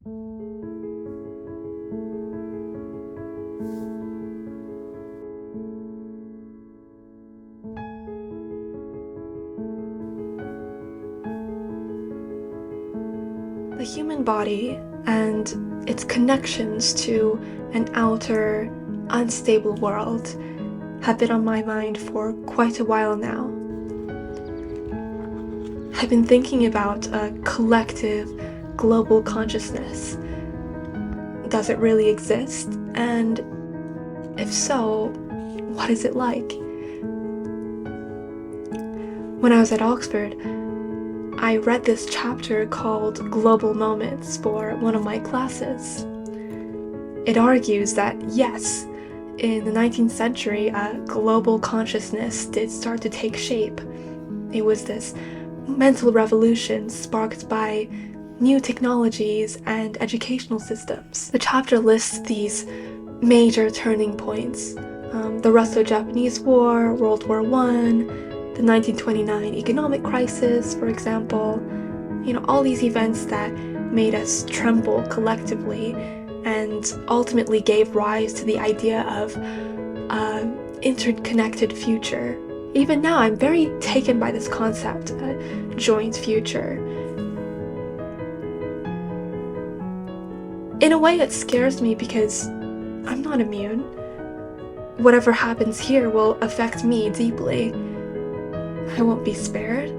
The human body and its connections to an outer, unstable world have been on my mind for quite a while now. I've been thinking about a collective, global consciousness. Does it really exist? And if so, what is it like? When I was at Oxford, I read this chapter called Global Moments for one of my classes. It argues that, yes, in the 19th century, a global consciousness did start to take shape. It was this mental revolution sparked by new technologies and educational systems. The chapter lists these major turning points. The Russo-Japanese War, World War I, the 1929 economic crisis, for example. All these events that made us tremble collectively and ultimately gave rise to the idea of an interconnected future. Even now, I'm very taken by this concept, a joint future. In a way, it scares me because I'm not immune. Whatever happens here will affect me deeply. I won't be spared.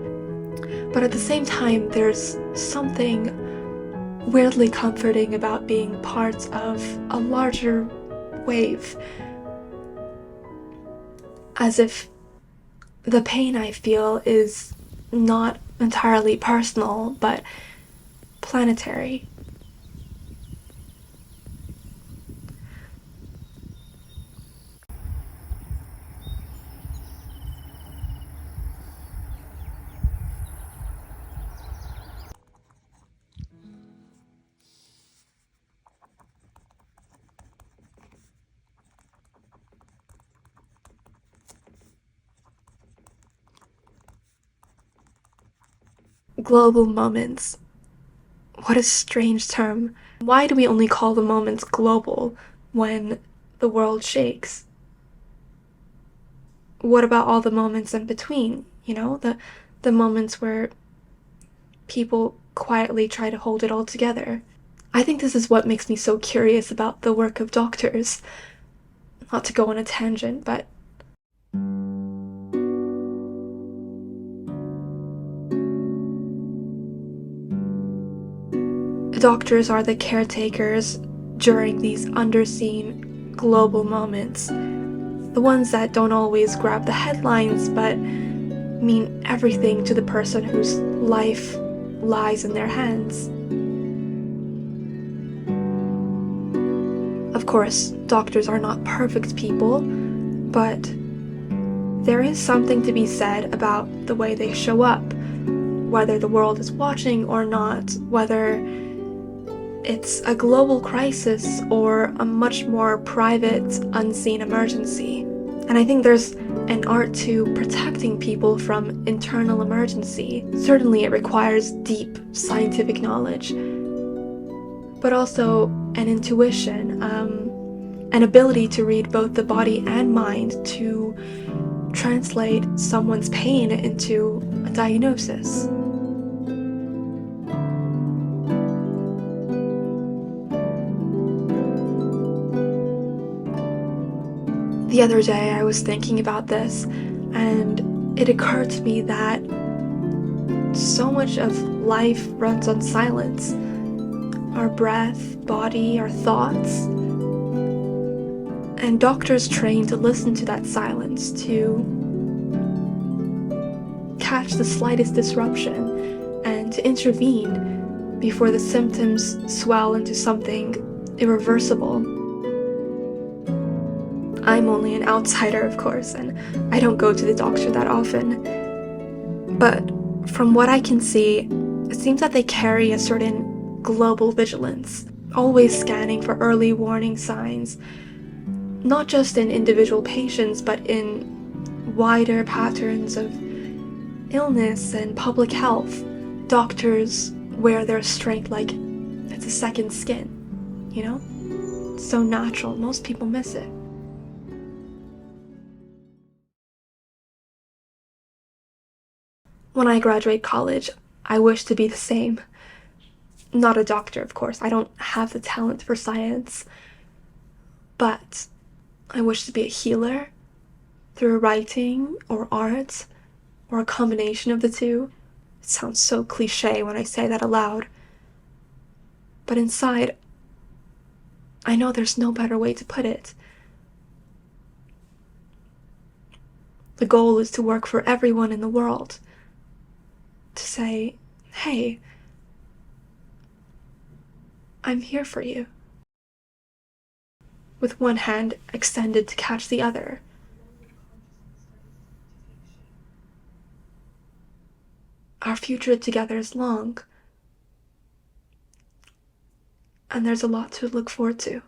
But at the same time, there's something weirdly comforting about being part of a larger wave. As if the pain I feel is not entirely personal, but planetary. Global moments. What a strange term. Why do we only call the moments global when the world shakes? What about all the moments in between? The moments where people quietly try to hold it all together. I think this is what makes me so curious about the work of doctors. Not to go on a tangent, but doctors are the caretakers during these underseen global moments. The ones that don't always grab the headlines, but mean everything to the person whose life lies in their hands. Of course, doctors are not perfect people, but there is something to be said about the way they show up, whether the world is watching or not, whether it's a global crisis or a much more private, unseen emergency. And I think there's an art to protecting people from internal emergency. Certainly it requires deep scientific knowledge, but also an intuition, an ability to read both the body and mind to translate someone's pain into a diagnosis. The other day I was thinking about this, and it occurred to me that so much of life runs on silence. Our breath, body, our thoughts. And doctors train to listen to that silence, to catch the slightest disruption, and to intervene before the symptoms swell into something irreversible. I'm only an outsider, of course, and I don't go to the doctor that often. But from what I can see, it seems that they carry a certain global vigilance, always scanning for early warning signs, not just in individual patients, but in wider patterns of illness and public health. Doctors wear their strength like it's the second skin, you know? It's so natural, most people miss it. When I graduate college, I wish to be the same. Not a doctor, of course. I don't have the talent for science. But I wish to be a healer through writing or art or a combination of the two. It sounds so cliche when I say that aloud. But inside, I know there's no better way to put it. The goal is to work for everyone in the world. To say, hey, I'm here for you. With one hand extended to catch the other. Our future together is long, and there's a lot to look forward to.